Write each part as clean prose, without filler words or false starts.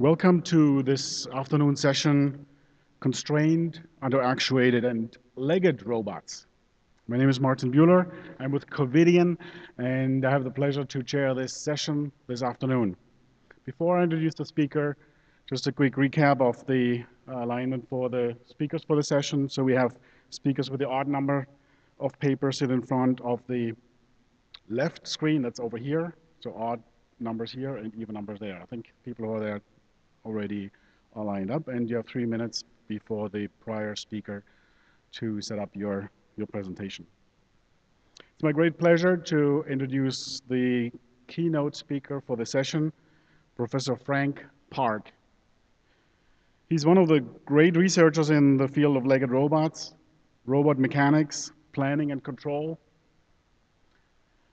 Welcome to this afternoon session, Constrained, Underactuated, and Legged Robots. My name is Martin Buehler. I'm with Covidian, and I have the pleasure to chair this session this afternoon. Before I introduce the speaker, just a quick recap of the alignment for the speakers for the session. So we have speakers with the odd number of papers sit in front of the left screen, that's over here. So odd numbers here and even numbers there. I think people who are there already are lined up, and you have 3 minutes before the prior speaker to set up your presentation. It's my great pleasure to introduce the keynote speaker for the session, Professor Frank Park. He's one of the great researchers in the field of legged robots, robot mechanics, planning and control,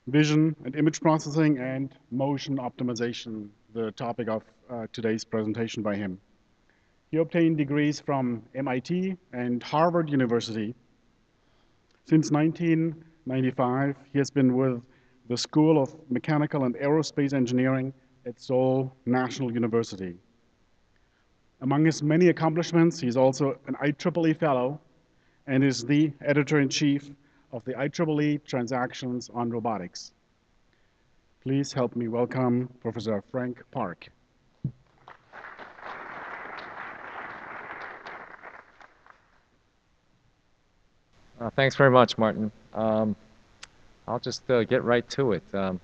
vision and image processing, and motion optimization, the topic of today's presentation by him. He obtained degrees from MIT and Harvard University. Since 1995, he has been with the School of Mechanical and Aerospace Engineering at Seoul National University. Among his many accomplishments, he's also an IEEE Fellow and is the editor-in-chief of the IEEE Transactions on Robotics. Please help me welcome Professor Frank Park. Thanks very much, Martin. I'll just get right to it. So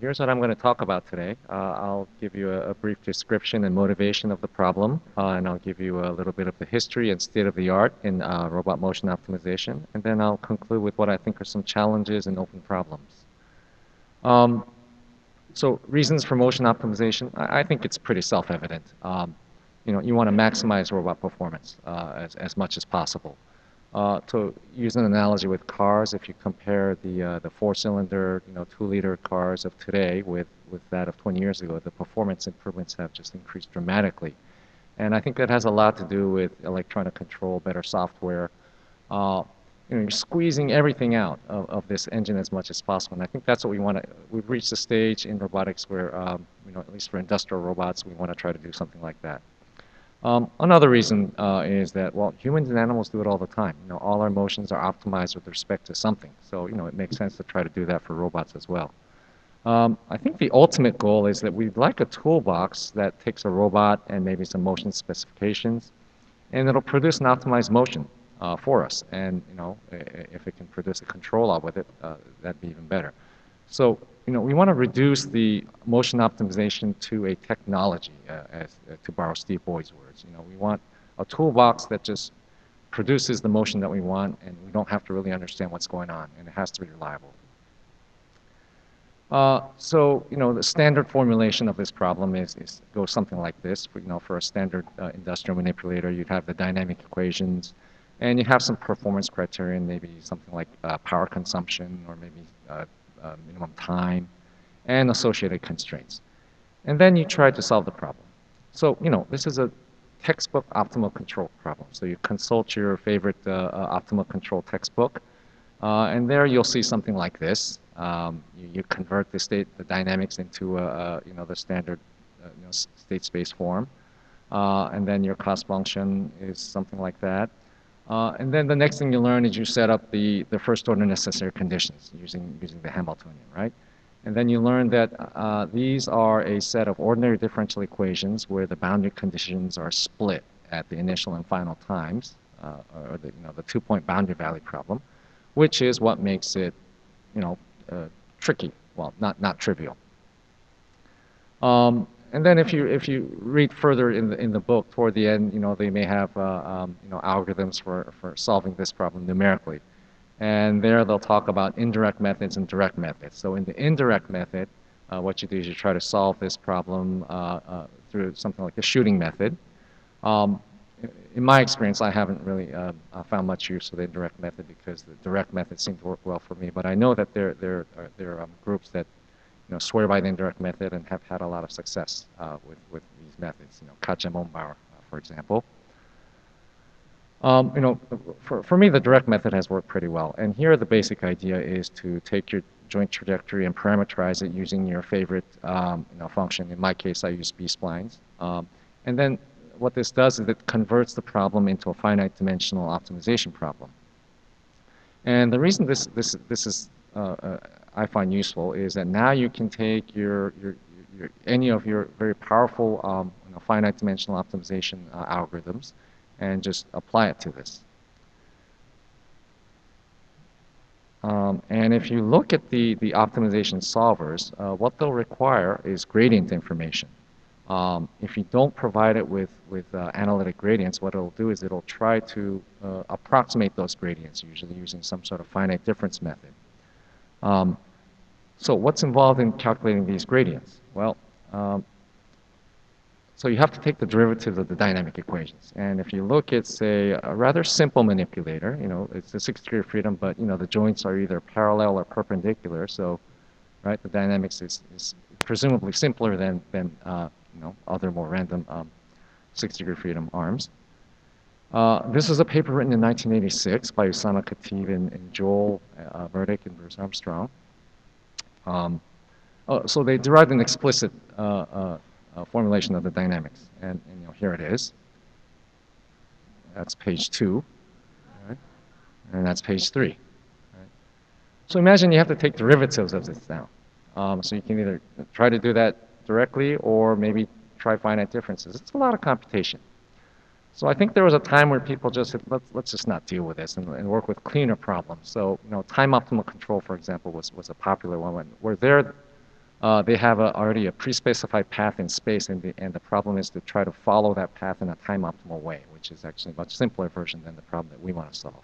here's what I'm going to talk about today. I'll give you a brief description and motivation of the problem, and I'll give you a little bit of the history and state of the art in robot motion optimization, and then I'll conclude with what I think are some challenges and open problems. So reasons for motion optimization, I think it's pretty self-evident. You want to maximize robot performance as much as possible. To use an analogy with cars, if you compare the four-cylinder, 2-liter cars of today with that of 20 years ago, the performance improvements have just increased dramatically. And I think that has a lot to do with electronic control, better software. You're squeezing everything out of this engine as much as possible. And I think that's what we want to. We've reached a stage in robotics where, at least for industrial robots, we want to try to do something like that. Another reason is that, well, humans and animals do it all the time. All our motions are optimized with respect to something. So, it makes sense to try to do that for robots as well. I think the ultimate goal is that we'd like a toolbox that takes a robot and maybe some motion specifications, and it'll produce an optimized motion for us. And, if it can produce a control law with it, that'd be even better. So, we want to reduce the motion optimization to a technology, to borrow Steve Boyd's words. We want a toolbox that just produces the motion that we want, and we don't have to really understand what's going on, and it has to be reliable. So, the standard formulation of this problem goes something like this. For a standard industrial manipulator, you'd have the dynamic equations, and you have some performance criterion, maybe something like power consumption, or maybe minimum time, and associated constraints. And then you try to solve the problem. So, this is a textbook optimal control problem. So you consult your favorite optimal control textbook, and there you'll see something like this. You convert the dynamics into the standard state space form, and then your cost function is something like that. And then the next thing you learn is you set up the first order necessary conditions using the Hamiltonian, right? And then you learn that these are a set of ordinary differential equations where the boundary conditions are split at the initial and final times, or the 2-point boundary value problem, which is what makes it tricky. Well, not trivial. And then if you read further in the book, toward the end, they may have algorithms for solving this problem numerically, and there they'll talk about indirect methods and direct methods. So in the indirect method, what you do is you try to solve this problem through something like the shooting method. In my experience, I haven't really found much use of the indirect method because the direct method seemed to work well for me. But I know that there are groups that swear by the indirect method and have had a lot of success with these methods. Katja Mombauer, for example. For me, the direct method has worked pretty well. And here the basic idea is to take your joint trajectory and parameterize it using your favorite function. In my case, I use B-splines. And then what this does is it converts the problem into a finite dimensional optimization problem. And the reason this is I find useful is that now you can take any of your very powerful finite dimensional optimization algorithms and just apply it to this. And if you look at the optimization solvers, what they'll require is gradient information. If you don't provide it with analytic gradients, what it'll do is it'll try to approximate those gradients, usually using some sort of finite difference method. So what's involved in calculating these gradients? Well, so you have to take the derivatives of the dynamic equations. And if you look at, say, a rather simple manipulator, it's a 6-degree of freedom, but, the joints are either parallel or perpendicular. So, right, the dynamics is presumably simpler than other more random 6-degree freedom arms. This is a paper written in 1986 by Usama Khatib and Joel Burdick and Bruce Armstrong. So they derived an explicit formulation of the dynamics, and here it is. That's page 2, right? And that's page 3. Right? So imagine you have to take derivatives of this now. So you can either try to do that directly or maybe try finite differences. It's a lot of computation. So I think there was a time where people just said, let's just not deal with this and work with cleaner problems. So time optimal control, for example, was a popular one. Where they have already a pre-specified path in space, and the problem is to try to follow that path in a time optimal way, which is actually a much simpler version than the problem that we want to solve.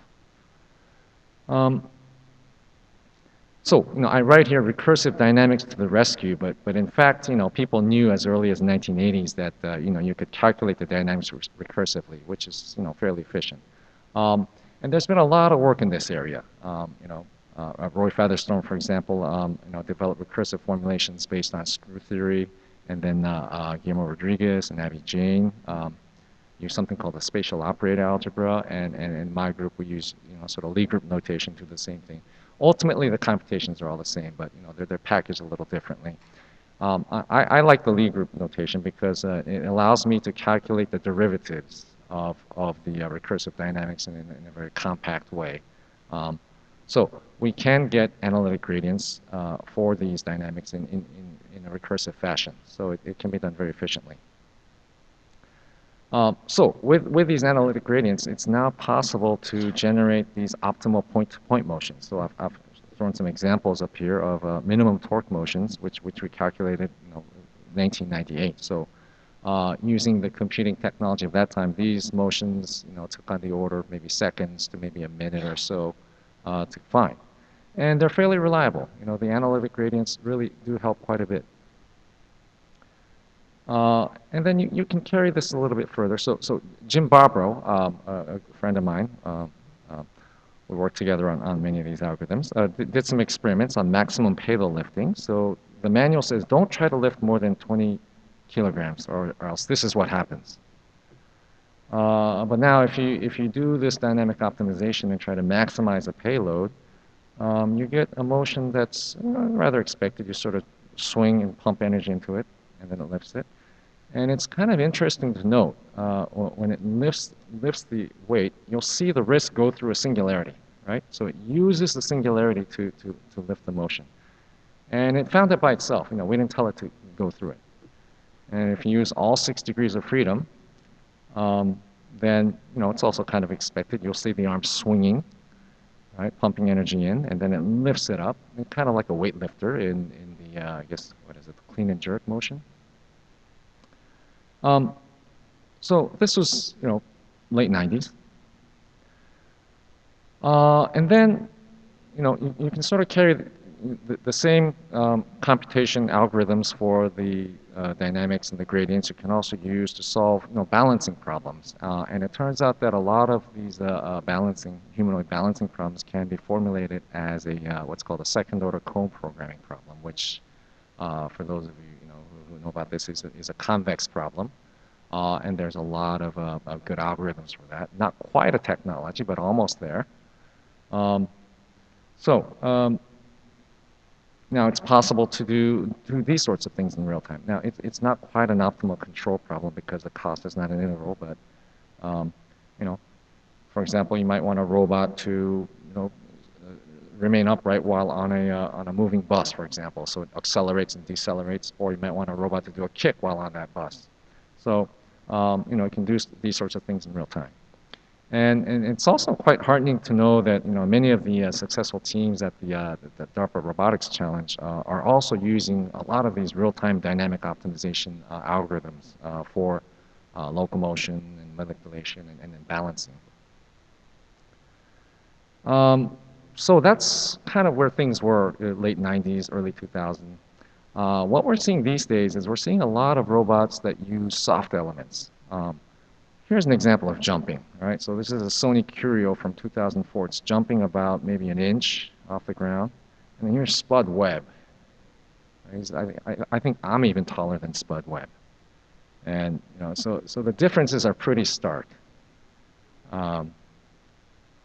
So I write here recursive dynamics to the rescue, but in fact, people knew as early as the 1980s that you could calculate the dynamics recursively, which is fairly efficient. And there's been a lot of work in this area. Roy Featherstone, for example, developed recursive formulations based on screw theory, and then Guillermo Rodriguez and Abby Jane use something called the spatial operator algebra, and in my group we use sort of Lie group notation to do the same thing. Ultimately, the computations are all the same, but they're packaged a little differently. I like the Lie group notation because it allows me to calculate the derivatives of the recursive dynamics in a very compact way. So we can get analytic gradients for these dynamics in a recursive fashion. So it can be done very efficiently. So with these analytic gradients, it's now possible to generate these optimal point-to-point motions. So I've thrown some examples up here of minimum torque motions, which we calculated in 1998. So using the computing technology of that time, these motions took on the order of maybe seconds to maybe a minute or so to find. And they're fairly reliable. The analytic gradients really do help quite a bit. And then you can carry this a little bit further. So Jim Barbro, a friend of mine, we worked together on many of these algorithms, did some experiments on maximum payload lifting. So the manual says don't try to lift more than 20 kilograms or else this is what happens. But now if you do this dynamic optimization and try to maximize a payload, you get a motion that's rather expected. You sort of swing and pump energy into it, and then it lifts it. And it's kind of interesting to note, when it lifts the weight, you'll see the wrist go through a singularity, right? So it uses the singularity to lift the motion. And it found it by itself. We didn't tell it to go through it. And if you use all 6 degrees of freedom, then it's also kind of expected. You'll see the arm swinging, right, pumping energy in, and then it lifts it up, kind of like a weightlifter in the I guess what is it, the clean and jerk motion. So this was late 90s, and then you can sort of carry the same computation algorithms for the dynamics and the gradients. You can also use to solve balancing problems, and it turns out that a lot of these humanoid balancing problems can be formulated as a what's called a second-order cone programming problem, which for those of you who know about this is a convex problem. And there's a lot of good algorithms for that. Not quite a technology, but almost there. Now, it's possible to do these sorts of things in real time. Now, it's not quite an optimal control problem because the cost is not an integral, but um, you know, for example, you might want a robot to, remain upright while on a moving bus, for example, so it accelerates and decelerates, or you might want a robot to do a kick while on that bus. So, it can do these sorts of things in real time. And it's also quite heartening to know that many of the successful teams at the DARPA Robotics Challenge are also using a lot of these real-time dynamic optimization algorithms for locomotion and manipulation and then balancing. Um, so that's kind of where things were late 90s, early 2000s. What we're seeing these days is we're seeing a lot of robots that use soft elements. Here's an example of jumping, right? So this is a Sony Curio from 2004. It's jumping about maybe an inch off the ground. And then here's Spud Webb. I think I'm even taller than Spud Webb. And so the differences are pretty stark. Um,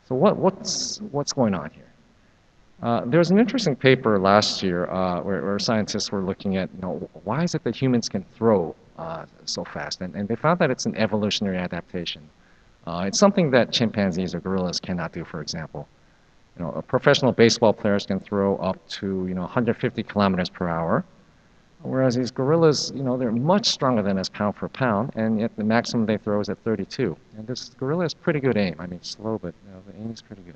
so what's going on here? There was an interesting paper last year where scientists were looking at, why is it that humans can throw so fast? And they found that it's an evolutionary adaptation. It's something that chimpanzees or gorillas cannot do, for example. Professional baseball players can throw up to, 150 kilometers per hour, whereas these gorillas, they're much stronger than us pound for pound, and yet the maximum they throw is at 32. And this gorilla has pretty good aim. I mean, slow, but the aim is pretty good.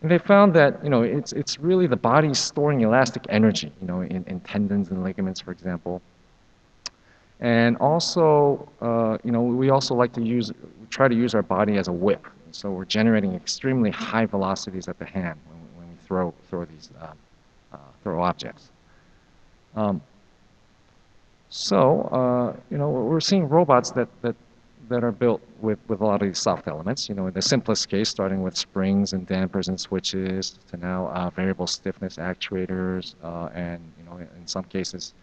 And they found that it's really the body storing elastic energy, in tendons and ligaments, for example. And also, we also like to try to use our body as a whip. So we're generating extremely high velocities at the hand when we throw objects. Um, we're seeing robots that are built with a lot of these soft elements. In the simplest case, starting with springs and dampers and switches, to now variable stiffness actuators, and in some cases,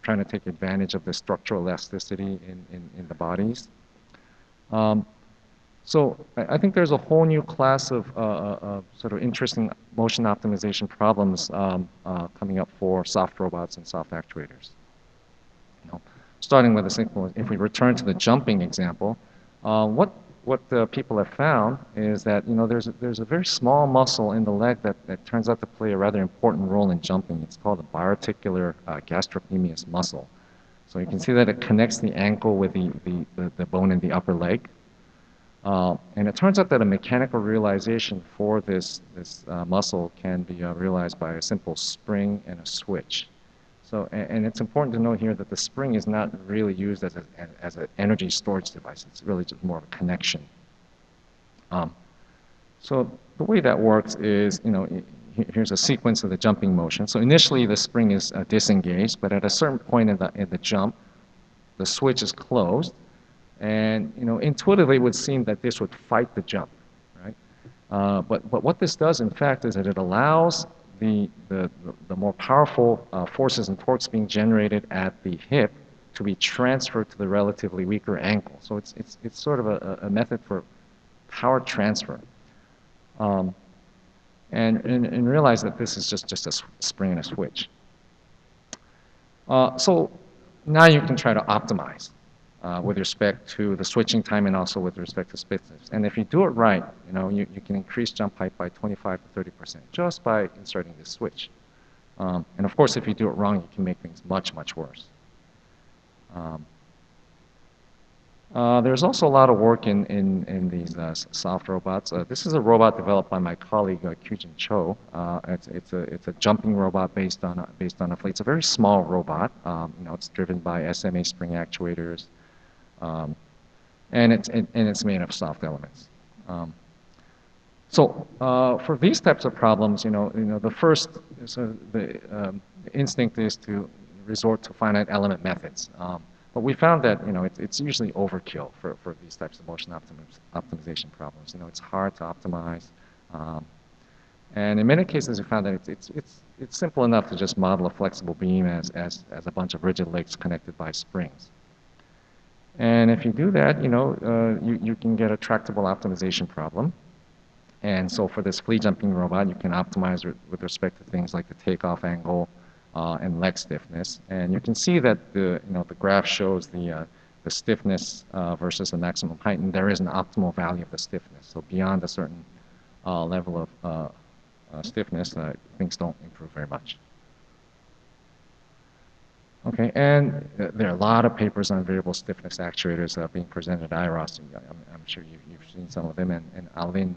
trying to take advantage of the structural elasticity in the bodies. So I think there's a whole new class of sort of interesting motion optimization problems coming up for soft robots and soft actuators. Starting with a simple, if we return to the jumping example, what the people have found is that there's a very small muscle in the leg that turns out to play a rather important role in jumping. It's called the biarticular gastrocnemius muscle. So you can see that it connects the ankle with the bone in the upper leg. And it turns out that a mechanical realization for this muscle can be realized by a simple spring and a switch. So, and it's important to note here that the spring is not really used as an energy storage device. It's really just more of a connection. So the way that works is, here's a sequence of the jumping motion. So initially the spring is disengaged, but at a certain point in the jump, the switch is closed. And intuitively it would seem that this would fight the jump, right? But what this does, in fact, is that it allows the more powerful forces and torques being generated at the hip to be transferred to the relatively weaker ankle. So it's sort of a method for power transfer. And realize that this is just a spring and a switch. So now you can try to optimize with respect to the switching time and also with respect to stiffness. And if you do it right, you can increase jump height by 25 to 30% just by inserting this switch. And of course, if you do it wrong, you can make things much, much worse. There's also a lot of work in these soft robots. This is a robot developed by my colleague Kyujin Cho. It's a jumping robot based on a fleet. It's a very small robot. It's driven by SMA spring actuators, and it's made of soft elements. So for these types of problems, the first the instinct is to resort to finite element methods. But we found that it's usually overkill for these types of motion optimization problems. It's hard to optimize, and in many cases we found that it's simple enough to just model a flexible beam as a bunch of rigid legs connected by springs. And if you do that, you can get a tractable optimization problem. And so for this flea jumping robot, you can optimize with respect to things like the takeoff angle and leg stiffness. And you can see that the graph shows the stiffness versus the maximum height, and there is an optimal value of the stiffness. So beyond a certain level of stiffness, things don't improve very much. Okay, and there are a lot of papers on variable stiffness actuators being presented at IROS. I'm sure you've seen some of them, and Alin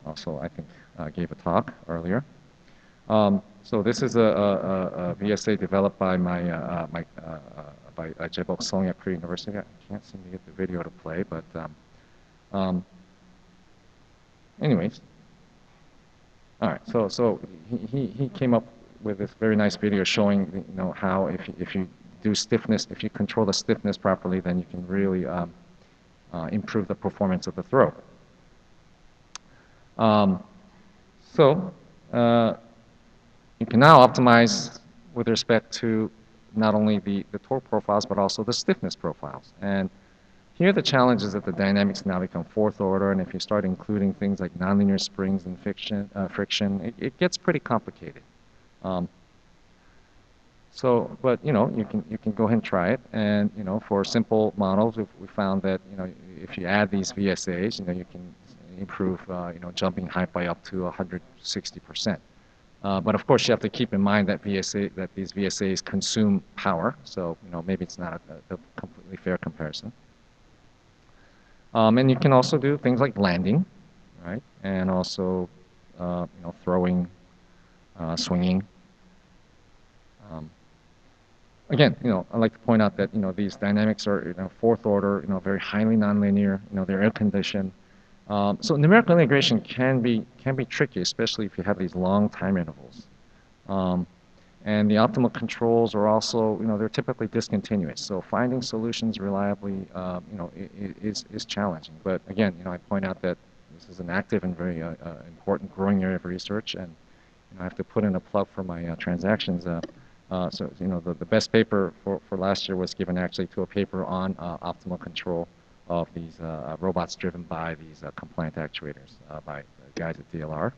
also, I think, gave a talk earlier. So this is a VSA developed by by Jaebok Song at Korea University. I can't seem to get the video to play, but anyways, all right. So he came up with this very nice video showing how if you do stiffness, if you control the stiffness properly, then you can really improve the performance of the throw. So you can now optimize with respect to not only the torque profiles, but also the stiffness profiles. And here the challenge is that the dynamics now become fourth order, and if you start including things like nonlinear springs and friction, it gets pretty complicated. But you can go ahead and try it, and for simple models, we found that if you add these VSAs, you can improve jumping height by up to 160%. But of course, you have to keep in mind that these VSAs consume power, so maybe it's not a completely fair comparison. And you can also do things like landing, right? And also throwing, swinging. Again, I'd like to point out that these dynamics are fourth order, very highly nonlinear. They're air conditioned. So numerical integration can be tricky, especially if you have these long time intervals. And the optimal controls are also, they're typically discontinuous. So finding solutions reliably, is challenging. But again, I point out that this is an active and very important growing area of research, and I have to put in a plug for my transactions. So the best paper for last year was given actually to a paper on optimal control of these robots driven by these compliant actuators by the guys at DLR.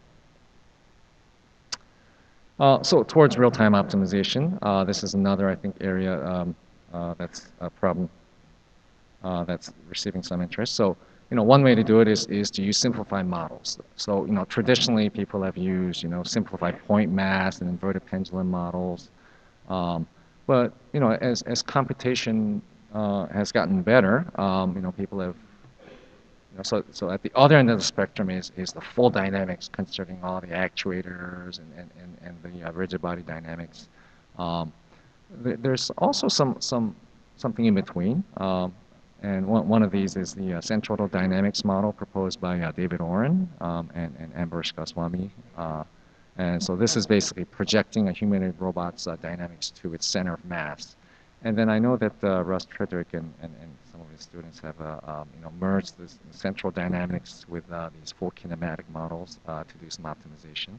So towards real-time optimization, this is another, I think, area that's a problem that's receiving some interest. So, one way to do it is to use simplified models. So, traditionally people have used, simplified point mass and inverted pendulum models. But, as computation has gotten better, people have so at the other end of the spectrum is the full dynamics concerning all the actuators and the rigid body dynamics. There's also something in between, and one of these is the central dynamics model proposed by David Oren and Amberesh Goswami. And so this is basically projecting a humanoid robot's dynamics to its center of mass. And then I know that Russ Frederick and some of his students have merged this central dynamics with these full kinematic models to do some optimization.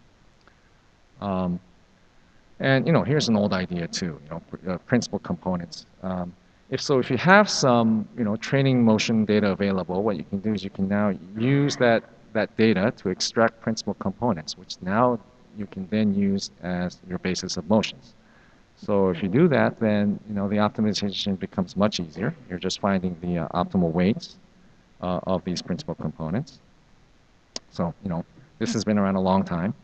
And here's an old idea too. Principal components. If you have some training motion data available, what you can do is you can now use that data to extract principal components, which now you can then use as your basis of motions. So if you do that, then the optimization becomes much easier. You're just finding the optimal weights of these principal components. So this has been around a long time.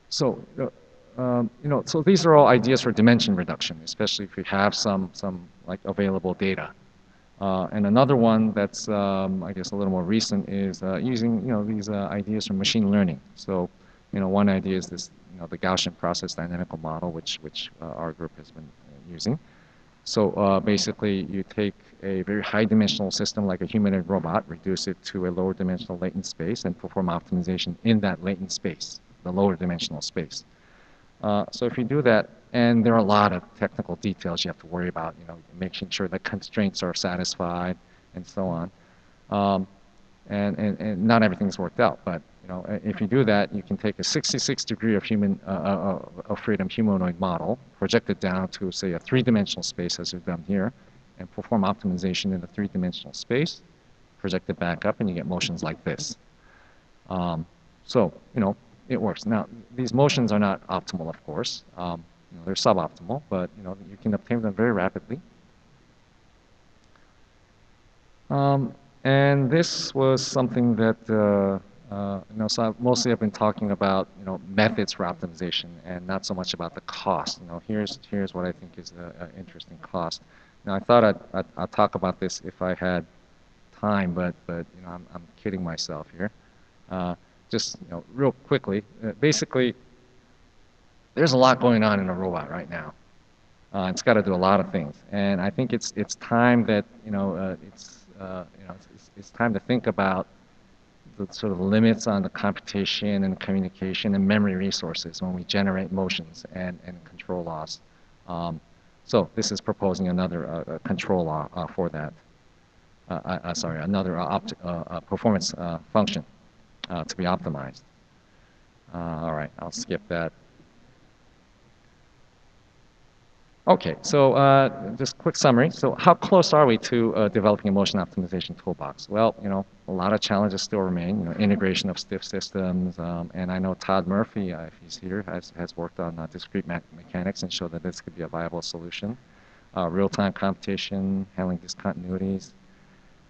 So these are all ideas for dimension reduction, especially if you have some like available data. And another one that's I guess a little more recent is using these ideas from machine learning. So one idea is this the Gaussian process dynamical model, which our group has been using. So basically, you take a very high dimensional system like a humanoid robot, reduce it to a lower dimensional latent space, and perform optimization in that latent space, the lower dimensional space. So if you do that, and there are a lot of technical details you have to worry about, making sure that constraints are satisfied, and so on. And not everything's worked out, but if you do that, you can take a 66 degree of freedom humanoid model, project it down to say a three-dimensional space as we've done here, and perform optimization in the three-dimensional space. projected back up, and you get motions like this. So, it works. Now, these motions are not optimal, of course. They're suboptimal, but, you can obtain them very rapidly. And this was something that, so mostly I've been talking about, methods for optimization and not so much about the cost. Here's what I think is an interesting cost. Now, I thought I'd talk about this if I had time, but I'm kidding myself here. Just real quickly, basically, there's a lot going on in a robot right now. It's got to do a lot of things, and I think it's time that it's time to think about the sort of limits on the computation and communication and memory resources when we generate motions and control laws. So this is proposing another control law for that. Sorry, another performance function to be optimized. All right, I'll skip that. Okay, so just quick summary. So how close are we to developing a motion optimization toolbox? Well, a lot of challenges still remain. Integration of stiff systems, and I know Todd Murphy, if he's here, has worked on discrete mechanics and showed that this could be a viable solution. Real-time computation, handling discontinuities,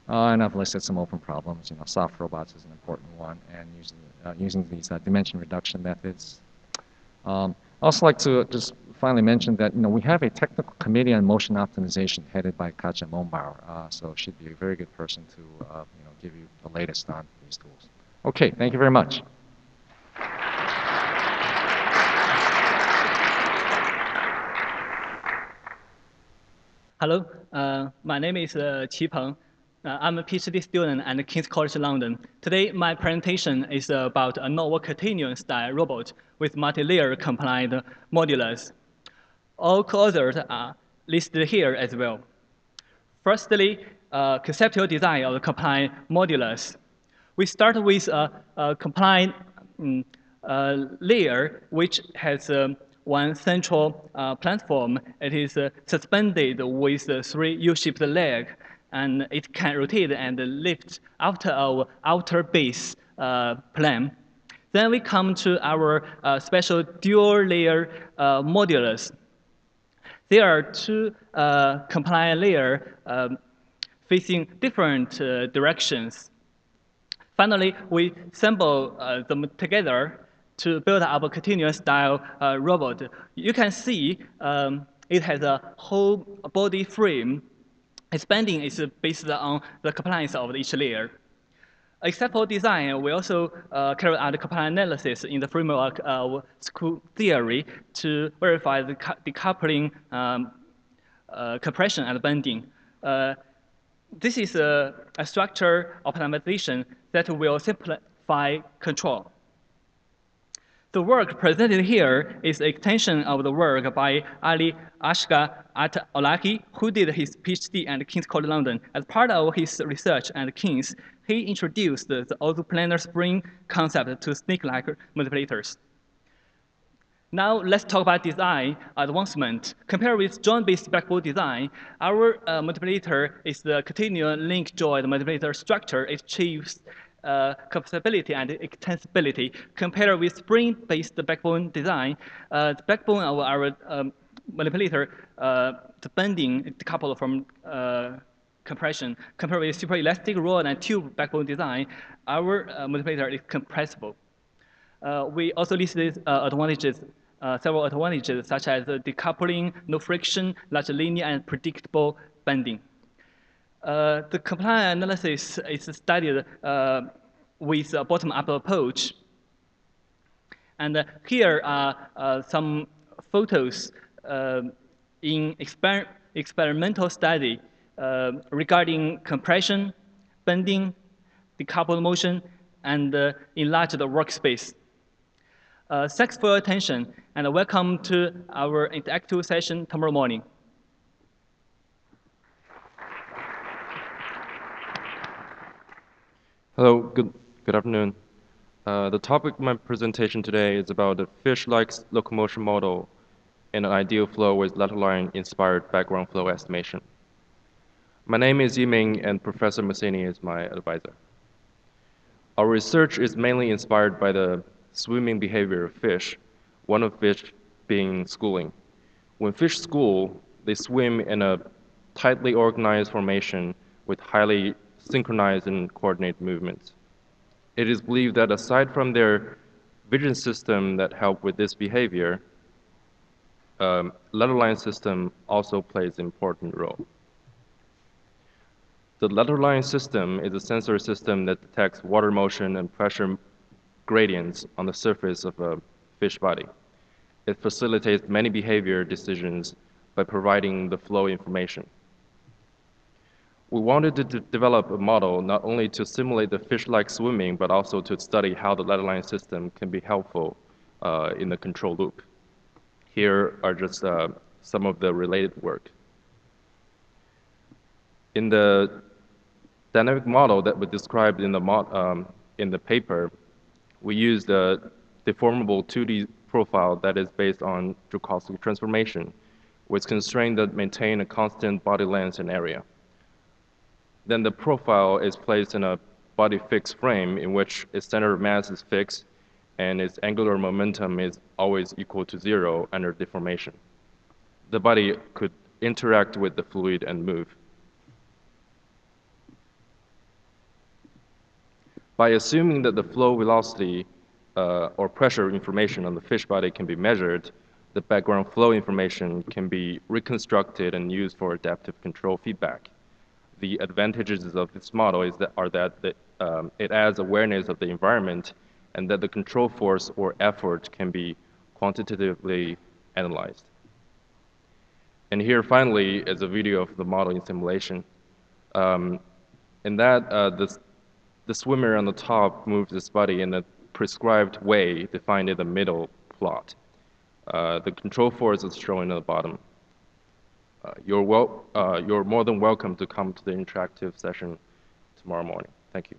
and I've listed some open problems. Soft robots is an important one, and using these dimension reduction methods. I'd also like to just finally mention that we have a technical committee on motion optimization headed by Katja Mombauer, so she'd be a very good person to give you the latest on these tools. Okay, thank you very much. Hello, my name is Qi Peng. I'm a PhD student at King's College London. Today, my presentation is about a novel continuum-style robot with multi-layer compliant modulus. All co-authors are listed here as well. Firstly, conceptual design of the compliant modulus. We start with a compliant layer which has one central platform. It is suspended with 3 U-shaped legs, and it can rotate and lift after our outer base plane. Then we come to our special dual-layer modulus. There are 2 compliant layers facing different directions. Finally, we assemble them together to build up a continuous-style robot. You can see it has a whole body frame. Its bending is based on the compliance of each layer. Except for design, we also carry out compliance analysis in the framework of screw theory to verify the decoupling, compression, and bending. This is a structure optimization that will simplify control. The work presented here is an extension of the work by Ali Ashgar At-Olaki, who did his PhD at King's College London. As part of his research at King's, he introduced the orthoplanar spring concept to snake-like manipulators. Now let's talk about design advancement. Compared with joint-based backbone design, our manipulator is the continuum link joint manipulator structure. It achieves compressibility and extensibility. Compared with spring-based backbone design, the backbone of our manipulator, the bending decoupled from compression. Compared with super elastic rod and tube backbone design, our manipulator is compressible. We also listed advantages, several advantages such as decoupling, no friction, large linear, and predictable bending. The compliance analysis is studied with a bottom-up approach. And here are some photos in experimental study regarding compression, bending, decoupled motion, and enlarged workspace. Thanks for your attention, and welcome to our interactive session tomorrow morning. Hello, good afternoon. The topic of my presentation today is about the fish-like locomotion model in an ideal flow with lateral line inspired background flow estimation. My name is Yiming, and Professor Massini is my advisor. Our research is mainly inspired by the swimming behavior of fish, one of which being schooling. When fish school, they swim in a tightly organized formation with highly synchronized and coordinated movements. It is believed that aside from their vision system that help with this behavior, letter line system also plays an important role. The letter line system is a sensory system that detects water motion and pressure gradients on the surface of a fish body. It facilitates many behavior decisions by providing the flow information. We wanted to develop a model not only to simulate the fish-like swimming, but also to study how the letter line system can be helpful in the control loop. Here are just some of the related work. In the dynamic model that was described in the paper, we used a deformable 2D profile that is based on Joukowski transformation, with constraints that maintain a constant body length and area. Then the profile is placed in a body fixed frame in which its center of mass is fixed and its angular momentum is always equal to 0 under deformation. The body could interact with the fluid and move. By assuming that the flow velocity or pressure information on the fish body can be measured, the background flow information can be reconstructed and used for adaptive control feedback. The advantages of this model are that it adds awareness of the environment and that the control force or effort can be quantitatively analyzed. And here finally is a video of the model in simulation. In that, the swimmer on the top moves his body in a prescribed way defined in the middle plot. The control force is shown at the bottom. You're more than welcome to come to the interactive session tomorrow morning. Thank you.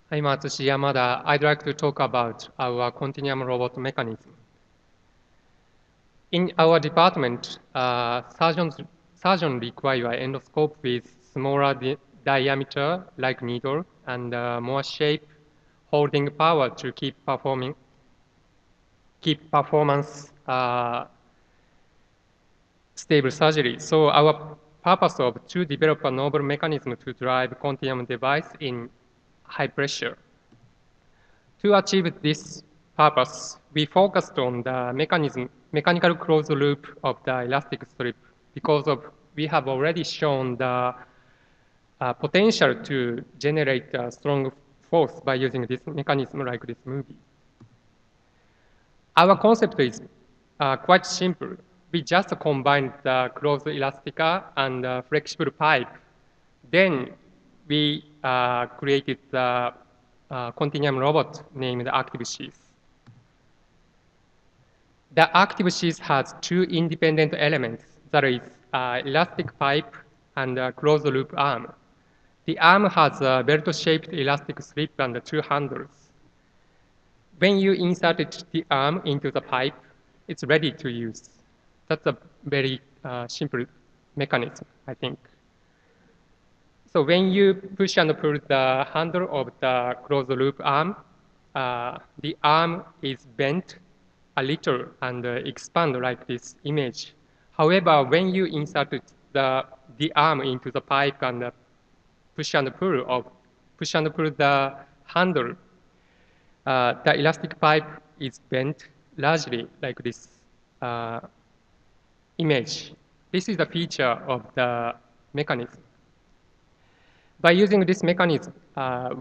I'm Atsushi Yamada. I'd like to talk about our continuum robot mechanism. In our department, surgeons require endoscope with smaller diameter like needle and more shape holding power to keep performance stable surgery. So our purpose of to develop a novel mechanism to drive continuum device in high pressure. To achieve this purpose, we focused on the mechanical closed loop of the elastic strip because we have already shown the potential to generate a strong force by using this mechanism like this movie. Our concept is quite simple. We just combined the closed elastica and flexible pipe. Then we created the continuum robot named Active Sheath. The Active Sheath has two independent elements, that is elastic pipe and a closed loop arm. The arm has a belt-shaped elastic strip and two handles. When you insert the arm into the pipe, it's ready to use. That's a very simple mechanism, I think. So when you push and pull the handle of the closed loop arm, the arm is bent a little and expand like this image. However, when you insert the arm into the pipe and push and pull the handle, the elastic pipe is bent largely like this image. This is the feature of the mechanism. By using this mechanism,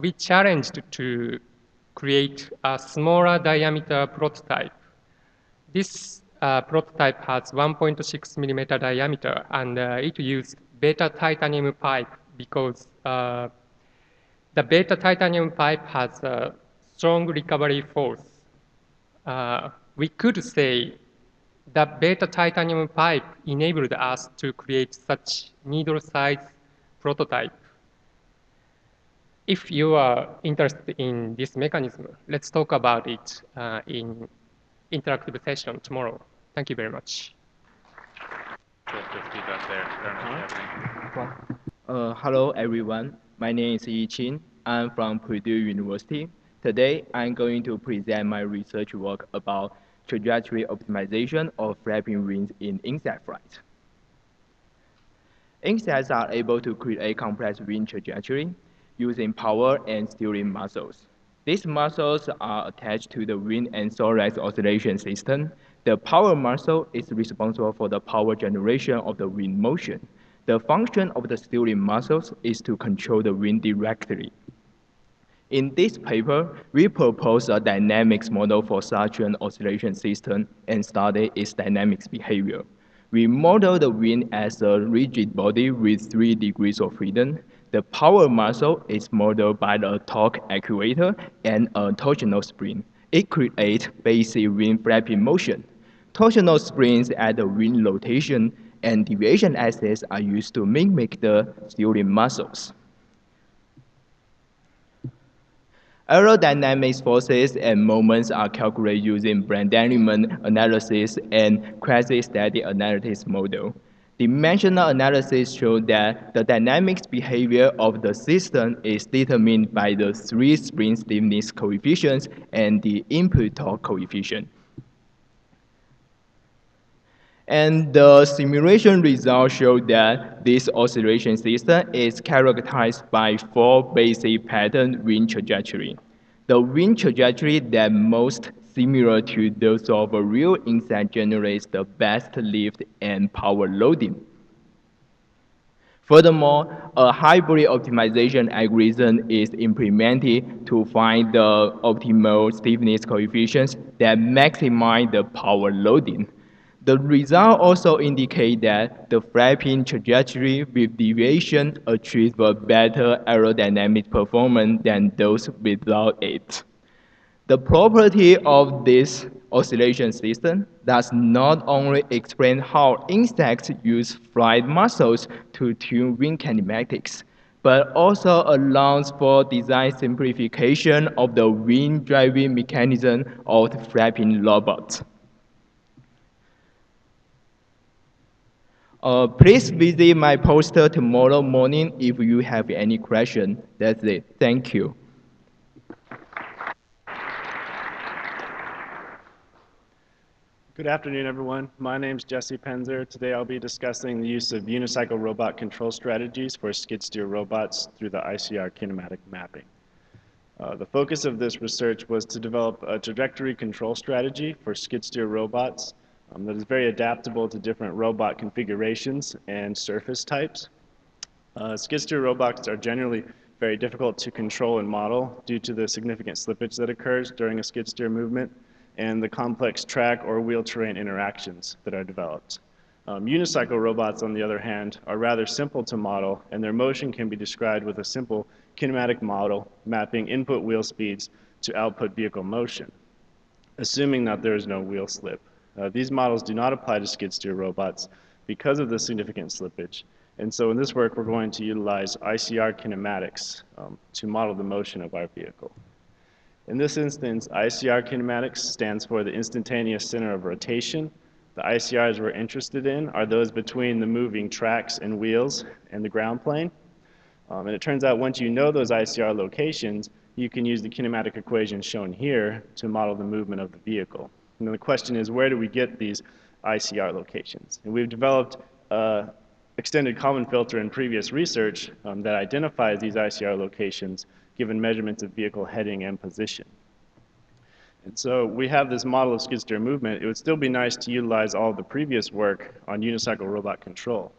we challenged to create a smaller diameter prototype. This prototype has 1.6 millimeter diameter, and it used beta titanium pipe because the beta titanium pipe has a strong recovery force. We could say that beta titanium pipe enabled us to create such needle-sized prototype. If you are interested in this mechanism, let's talk about it in interactive session tomorrow. Thank you very much. Feedback there. I don't know if you have any. Hello everyone, my name is Yi Qin. I'm from Purdue University. Today, I'm going to present my research work about trajectory optimization of flapping wings in insect flight. Insects are able to create complex wing trajectory using power and steering muscles. These muscles are attached to the wing and thorax oscillation system. The power muscle is responsible for the power generation of the wing motion. The function of the steering muscles is to control the wind directly. In this paper, we propose a dynamics model for such an oscillation system and study its dynamics behavior. We model the wind as a rigid body with 3 degrees of freedom. The power muscle is modeled by the torque actuator and a torsional spring. It creates basic wind flapping motion. Torsional springs at the wing rotation and deviation axis are used to mimic the steering muscles. Aerodynamics forces and moments are calculated using Brand-Element analysis and quasi-static analysis model. Dimensional analysis shows that the dynamics behavior of the system is determined by the 3 spring stiffness coefficients and the input torque coefficient. And the simulation results show that this oscillation system is characterized by 4 basic pattern wind trajectory. The wind trajectory that most similar to those of a real insect generates the best lift and power loading. Furthermore, a hybrid optimization algorithm is implemented to find the optimal stiffness coefficients that maximize the power loading. The results also indicate that the flapping trajectory with deviation achieves a better aerodynamic performance than those without it. The property of this oscillation system does not only explain how insects use flight muscles to tune wing kinematics, but also allows for design simplification of the wing driving mechanism of the flapping robot. Please visit my poster tomorrow morning if you have any question. That's it. Thank you. Good afternoon, everyone. My name is Jesse Penzer. Today I'll be discussing the use of unicycle robot control strategies for skid steer robots through the ICR kinematic mapping. The focus of this research was to develop a trajectory control strategy for skid steer robots that is very adaptable to different robot configurations and surface types. Skid steer robots are generally very difficult to control and model due to the significant slippage that occurs during a skid steer movement and the complex track or wheel terrain interactions that are developed. Unicycle robots, on the other hand, are rather simple to model, and their motion can be described with a simple kinematic model mapping input wheel speeds to output vehicle motion, assuming that there is no wheel slip. These models do not apply to skid steer robots because of the significant slippage, and so in this work we're going to utilize ICR kinematics to model the motion of our vehicle. In this instance, ICR kinematics stands for the instantaneous center of rotation. The ICRs we're interested in are those between the moving tracks and wheels and the ground plane. And it turns out once you know those ICR locations, you can use the kinematic equation shown here to model the movement of the vehicle. And then the question is, where do we get these ICR locations? And we've developed an extended common filter in previous research that identifies these ICR locations given measurements of vehicle heading and position. And so we have this model of skid steer movement. It would still be nice to utilize all of the previous work on unicycle robot control.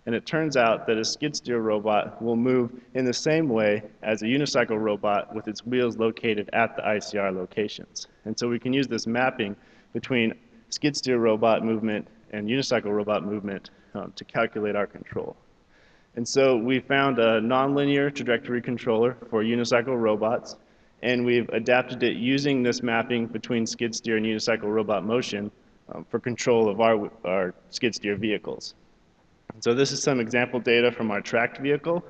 And it turns out that a skid steer robot will move in the same way as a unicycle robot with its wheels located at the ICR locations. And so we can use this mapping between skid steer robot movement and unicycle robot movement to calculate our control. And so we found a nonlinear trajectory controller for unicycle robots, and we've adapted it using this mapping between skid steer and unicycle robot motion for control of our skid steer vehicles. So this is some example data from our tracked vehicle.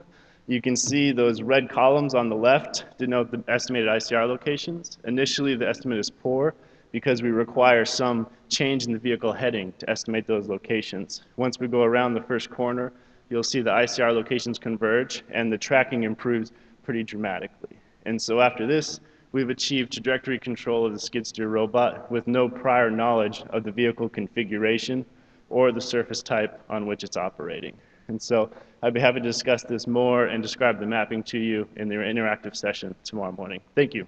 You can see those red columns on the left denote the estimated ICR locations. Initially, the estimate is poor, because we require some change in the vehicle heading to estimate those locations. Once we go around the first corner, you'll see the ICR locations converge and the tracking improves pretty dramatically. And so after this, we've achieved trajectory control of the skid steer robot with no prior knowledge of the vehicle configuration or the surface type on which it's operating. And so I'd be happy to discuss this more and describe the mapping to you in the interactive session tomorrow morning. Thank you.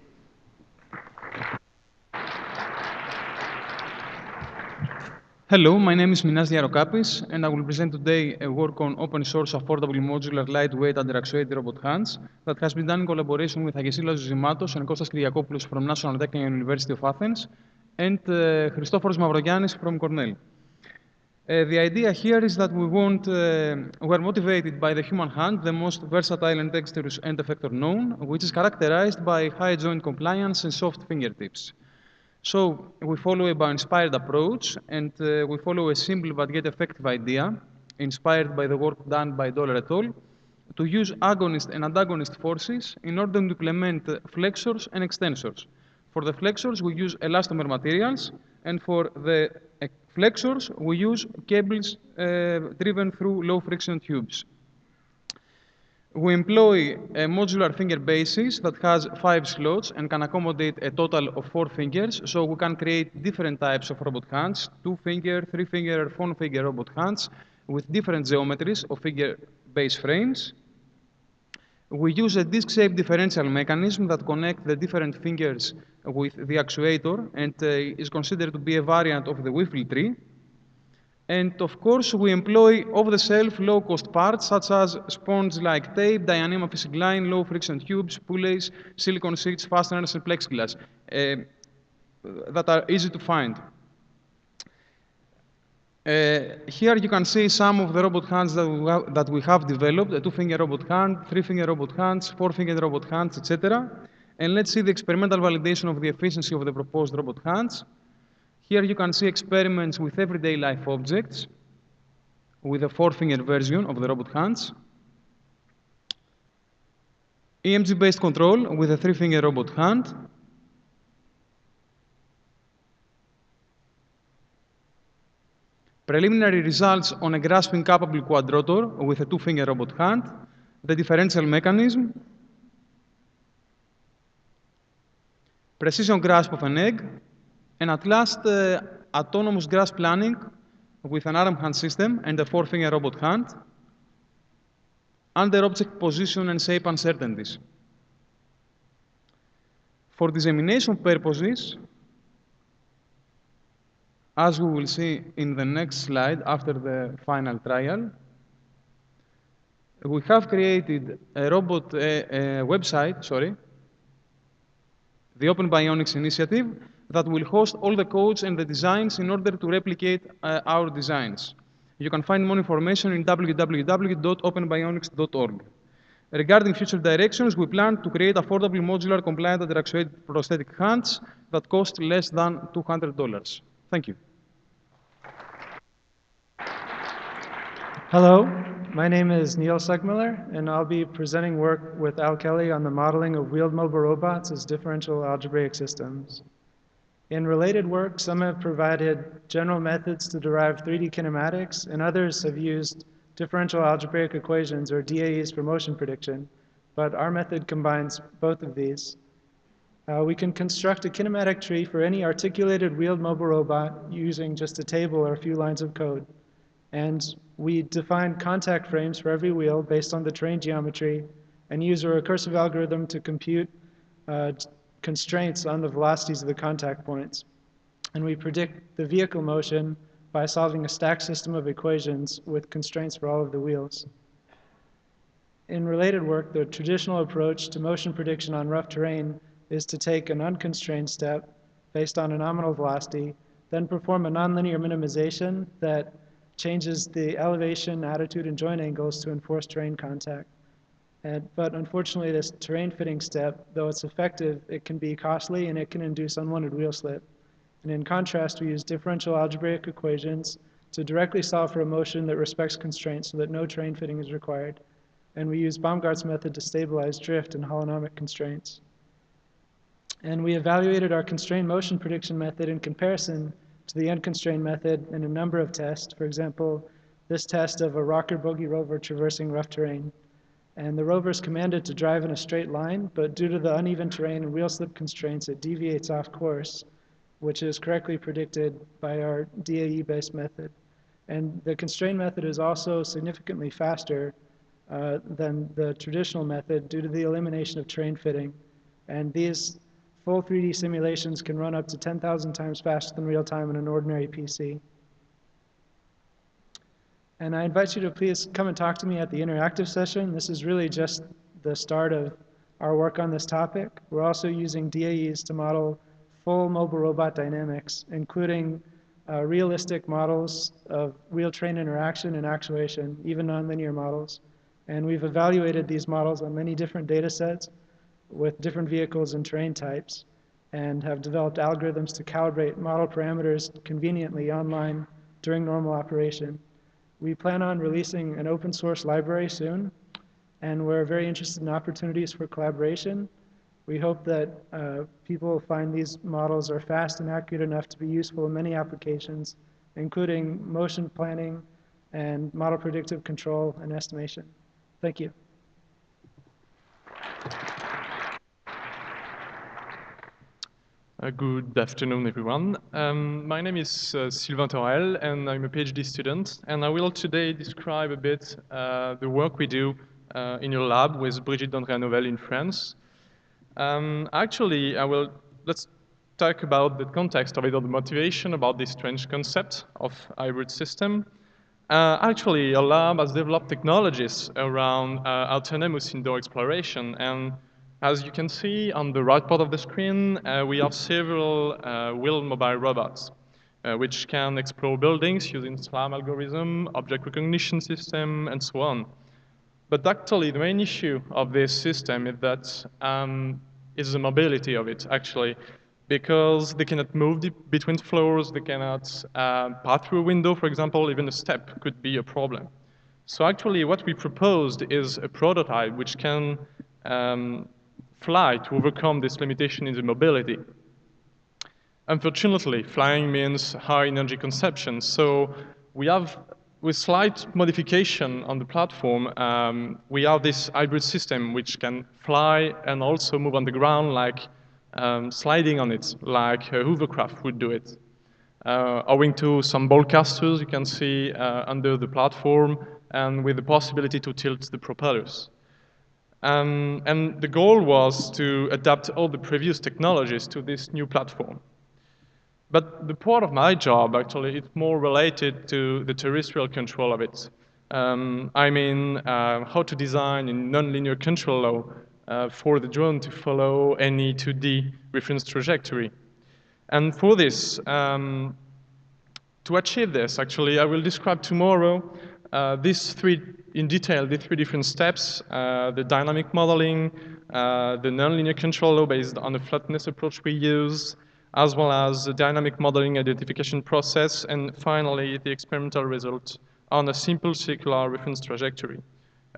Hello, my name is Minas Liarokapis, and I will present today a work on open source, affordable, modular, lightweight, underactuated robot hands that has been done in collaboration with Agesilas Zosimatos and Kostas Kyriakopoulos from National Technical University of Athens and Christoforos Mavrogiannis from Cornell. The idea here is that we're motivated by the human hand, the most versatile and dexterous end effector known, which is characterized by high joint compliance and soft fingertips. So we follow a bio-inspired approach, and we follow a simple but yet effective idea, inspired by the work done by Dollar et al., to use agonist and antagonist forces in order to implement flexors and extensors. For the flexors, we use elastomer materials, and for the flexors, we use cables driven through low-friction tubes. We employ a modular finger basis that has 5 slots and can accommodate a total of 4 fingers, so we can create different types of robot hands, 2-finger, 3-finger, 4-finger robot hands with different geometries of finger base frames. We use a disc-shaped differential mechanism that connects the different fingers with the actuator and is considered to be a variant of the Wiffle tree. And of course, we employ off-the-shelf, low-cost parts such as sponge-like tape, Dyneema fishing line, low-friction tubes, pulleys, silicone sheets, fasteners, and plexiglass that are easy to find. Here you can see some of the robot hands that we have developed, a 2-finger robot hand, 3-finger robot hands, 4-finger robot hands, etc. And let's see the experimental validation of the efficiency of the proposed robot hands. Here you can see experiments with everyday life objects with a 4-finger version of the robot hands. EMG-based control with a 3-finger robot hand. Preliminary results on a grasping-capable quadrotor with a 2-finger robot hand. The differential mechanism. Precision grasp of an egg. And at last, autonomous grasp planning with an arm hand system and a 4-finger robot hand under object position and shape uncertainties. For dissemination purposes, as we will see in the next slide after the final trial, we have created a website, the Open Bionics Initiative, that will host all the codes and the designs in order to replicate our designs. You can find more information in www.openbionics.org. Regarding future directions, we plan to create affordable, modular, compliant, underactuated prosthetic hands that cost less than $200. Thank you. Hello, my name is Neil Suckmiller, and I'll be presenting work with Al Kelly on the modeling of wheeled mobile robots as differential algebraic systems. In related work, some have provided general methods to derive 3D kinematics, and others have used differential algebraic equations, or DAEs, for motion prediction, but our method combines both of these. We can construct a kinematic tree for any articulated wheeled mobile robot using just a table or a few lines of code. And we define contact frames for every wheel based on the terrain geometry and use a recursive algorithm to compute constraints on the velocities of the contact points. And we predict the vehicle motion by solving a stacked system of equations with constraints for all of the wheels. In related work, the traditional approach to motion prediction on rough terrain is to take an unconstrained step based on a nominal velocity, then perform a nonlinear minimization that changes the elevation, attitude, and joint angles to enforce terrain contact. But unfortunately, this terrain fitting step, though it's effective, it can be costly and it can induce unwanted wheel slip. And in contrast, we use differential algebraic equations to directly solve for a motion that respects constraints so that no terrain fitting is required. And we use Baumgart's method to stabilize drift and holonomic constraints. And we evaluated our constrained motion prediction method in comparison to the unconstrained method in a number of tests. For example, this test of a rocker bogie rover traversing rough terrain. And the rover is commanded to drive in a straight line, but due to the uneven terrain and wheel slip constraints, it deviates off course, which is correctly predicted by our DAE-based method. And the constrained method is also significantly faster than the traditional method due to the elimination of terrain fitting. And these full 3D simulations can run up to 10,000 times faster than real time in an ordinary PC. And I invite you to please come and talk to me at the interactive session. This is really just the start of our work on this topic. We're also using DAEs to model full mobile robot dynamics, including realistic models of wheel-train interaction and actuation, even nonlinear models. And we've evaluated these models on many different data sets with different vehicles and terrain types, and have developed algorithms to calibrate model parameters conveniently online during normal operation. We plan on releasing an open source library soon, and we're very interested in opportunities for collaboration. We hope that people find these models are fast and accurate enough to be useful in many applications, including motion planning and model predictive control and estimation. Thank you. Good afternoon, everyone. My name is Sylvain Torel, and I'm a PhD student. And I will today describe a bit the work we do in your lab with Brigitte d'Andrea-Novelle in France. Actually, let's talk about the context of it, or the motivation about this strange concept of hybrid system. Actually, our lab has developed technologies around autonomous indoor exploration, and as you can see on the right part of the screen, we have several wheeled mobile robots, which can explore buildings using SLAM algorithm, object recognition system, and so on. But actually, the main issue of this system is that is the mobility of it, actually, because they cannot move between floors, they cannot pass through a window, for example. Even a step could be a problem. So actually, what we proposed is a prototype which can fly to overcome this limitation in the mobility. Unfortunately, flying means high energy consumption, so we have, with slight modification on the platform, we have this hybrid system which can fly and also move on the ground, like sliding on it, like a hovercraft would do it. Owing to some ball casters you can see under the platform, and with the possibility to tilt the propellers. And the goal was to adapt all the previous technologies to this new platform. But the part of my job, actually, is more related to the terrestrial control of it. I mean, how to design a nonlinear control law for the drone to follow any 2D reference trajectory. And for this, to achieve this, actually, I will describe tomorrow in detail the three different steps: the dynamic modeling, the nonlinear control law based on the flatness approach we use, as well as the dynamic modeling identification process, and finally, the experimental result on a simple circular reference trajectory.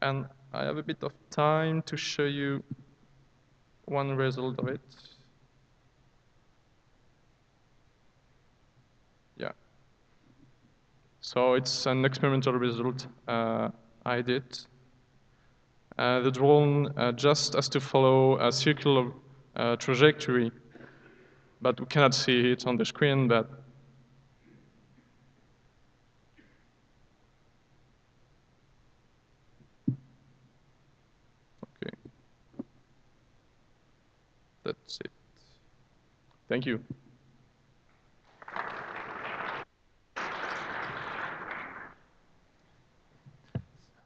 And I have a bit of time to show you one result of it. Yeah. So it's an experimental result I did. The drone just has to follow a circular trajectory, but we cannot see it on the screen. But okay, that's it. Thank you.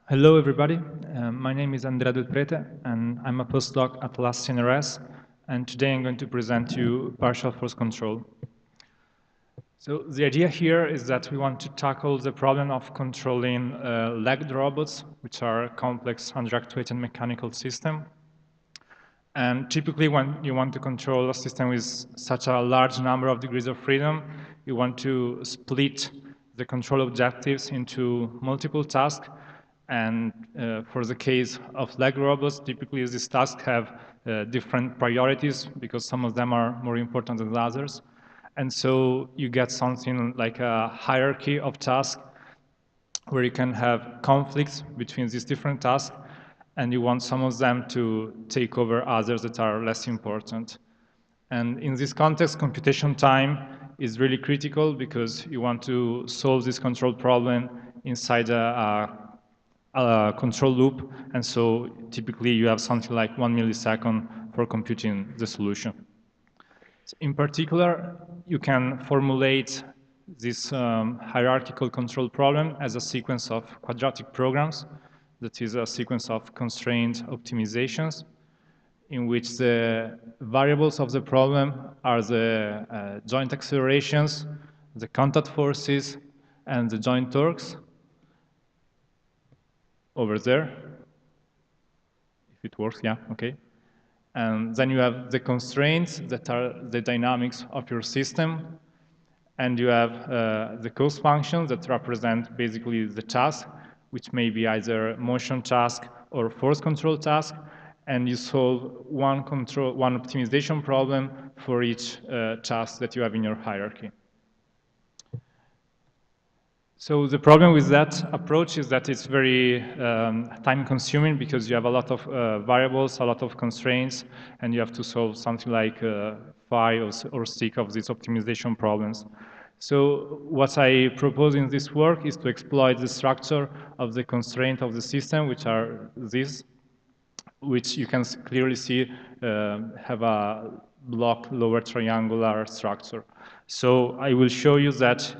Hello, everybody. My name is Andrea Del Prete, and I'm a postdoc at RSJ International, and today I'm going to present you partial force control. So the idea here is that we want to tackle the problem of controlling legged robots, which are complex underactuated mechanical system. And typically when you want to control a system with such a large number of degrees of freedom, you want to split the control objectives into multiple tasks. And for the case of leg robots, typically these tasks have different priorities because some of them are more important than others. And so you get something like a hierarchy of tasks where you can have conflicts between these different tasks, and you want some of them to take over others that are less important. And in this context, computation time is really critical because you want to solve this control problem inside a control loop, and so typically you have something like 1 millisecond for computing the solution. In particular, you can formulate this hierarchical control problem as a sequence of quadratic programs, that is a sequence of constrained optimizations, in which the variables of the problem are the joint accelerations, the contact forces, and the joint torques over there. If it works, yeah, okay. And then you have the constraints that are the dynamics of your system. And you have the cost functions that represent basically the task, which may be either motion task or force control task. And you solve one optimization problem for each task that you have in your hierarchy. So the problem with that approach is that it's very time-consuming because you have a lot of variables, a lot of constraints, and you have to solve something like 5 or 6 of these optimization problems. So what I propose in this work is to exploit the structure of the constraint of the system, which are these, which you can clearly see have a block lower triangular structure. So I will show you that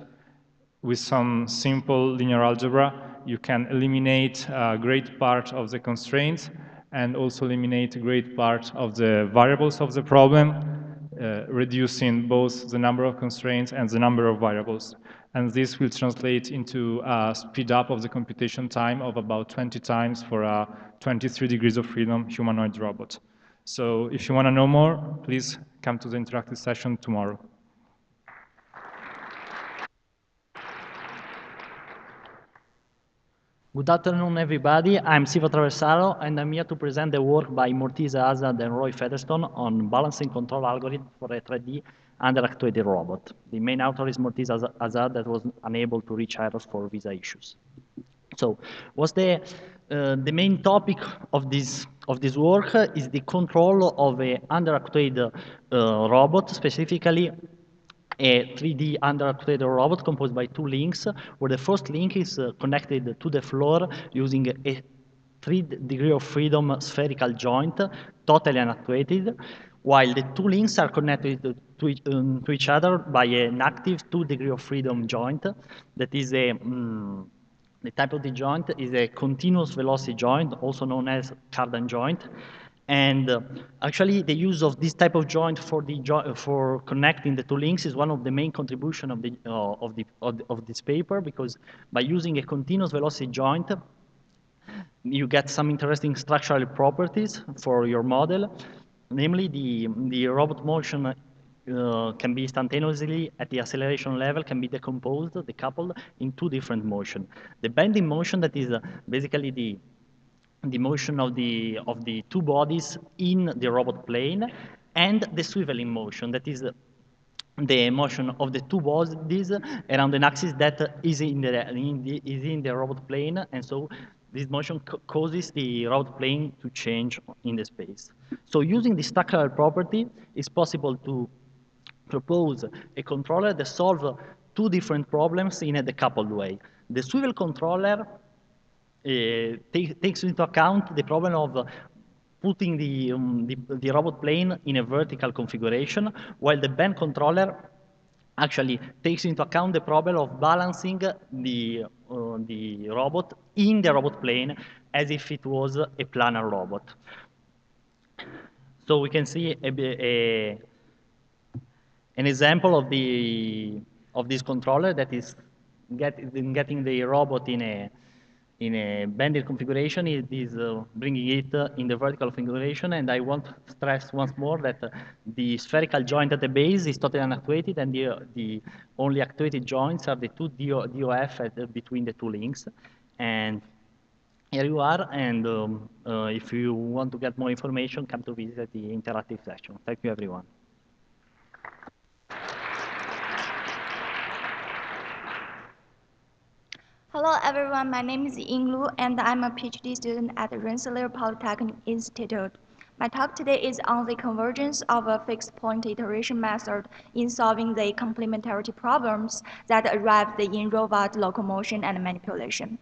with some simple linear algebra, you can eliminate a great part of the constraints and also eliminate a great part of the variables of the problem, reducing both the number of constraints and the number of variables. And this will translate into a speed up of the computation time of about 20 times for a 23 degrees of freedom humanoid robot. So if you want to know more, please come to the interactive session tomorrow. Good afternoon, everybody. I'm Siva Traversaro, and I'm here to present the work by Mortiza Azad and Roy Featherstone on balancing control algorithm for a 3D underactuated robot. The main author is Mortiza Azad, that was unable to reach IROS for visa issues. So, what's the main topic of this work is the control of a underactuated robot, specifically a 3D underactuated robot composed by 2 links, where the first link is connected to the floor using a 3 degree of freedom spherical joint, totally unactuated, while the 2 links are connected to each other by an active 2 degree of freedom joint. That is the type of the joint is a continuous velocity joint, also known as cardan joint. And actually, the use of this type of joint for connecting the 2 links is one of the main contribution of this paper, because by using a continuous velocity joint, you get some interesting structural properties for your model. Namely, the robot motion can be instantaneously at the acceleration level, can be decomposed, decoupled in 2 different motion. The bending motion, that is basically the motion of the 2 bodies in the robot plane, and the swiveling motion, that is the motion of the 2 bodies around an axis that is in the robot plane, and so this motion causes the robot plane to change in the space. So using this structural property, it's possible to propose a controller that solves 2 different problems in a decoupled way. The swivel controller takes into account the problem of putting the robot plane in a vertical configuration, while the bend controller actually takes into account the problem of balancing the robot in the robot plane as if it was a planar robot. So we can see an example of this controller that is getting the robot in a bended configuration. It is bringing it in the vertical configuration, and I want to stress once more that the spherical joint at the base is totally unactuated, and the only actuated joints are the 2 DOF between the 2 links. And here you are, and if you want to get more information, come to visit the interactive section. Thank you, everyone. Hello everyone, my name is Ying Lu and I'm a PhD student at Rensselaer Polytechnic Institute. My talk today is on the convergence of a fixed point iteration method in solving the complementarity problems that arise in robot locomotion and manipulation.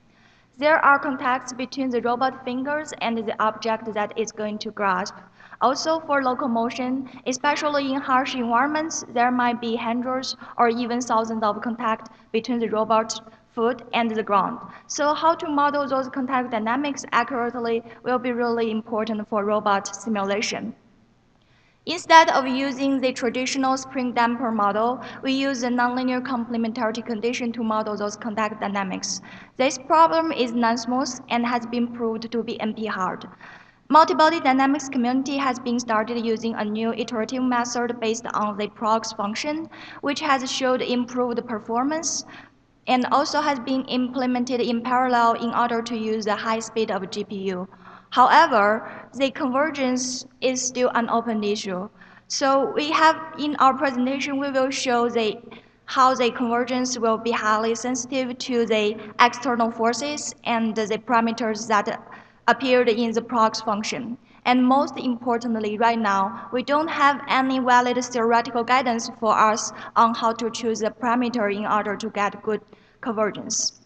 There are contacts between the robot fingers and the object that it's going to grasp. Also for locomotion, especially in harsh environments, there might be hundreds or even thousands of contacts between the robot foot and the ground. So how to model those contact dynamics accurately will be really important for robot simulation. Instead of using the traditional spring damper model, we use the nonlinear complementarity condition to model those contact dynamics. This problem is non-smooth and has been proved to be NP hard. Multi-body dynamics community has been started using a new iterative method based on the prox function, which has showed improved performance and also has been implemented in parallel in order to use the high speed of GPU. However, the convergence is still an open issue. So we have, in our presentation, we will show how the convergence will be highly sensitive to the external forces and the parameters that appeared in the prox function. And most importantly, right now, we don't have any valid theoretical guidance for us on how to choose a parameter in order to get good convergence.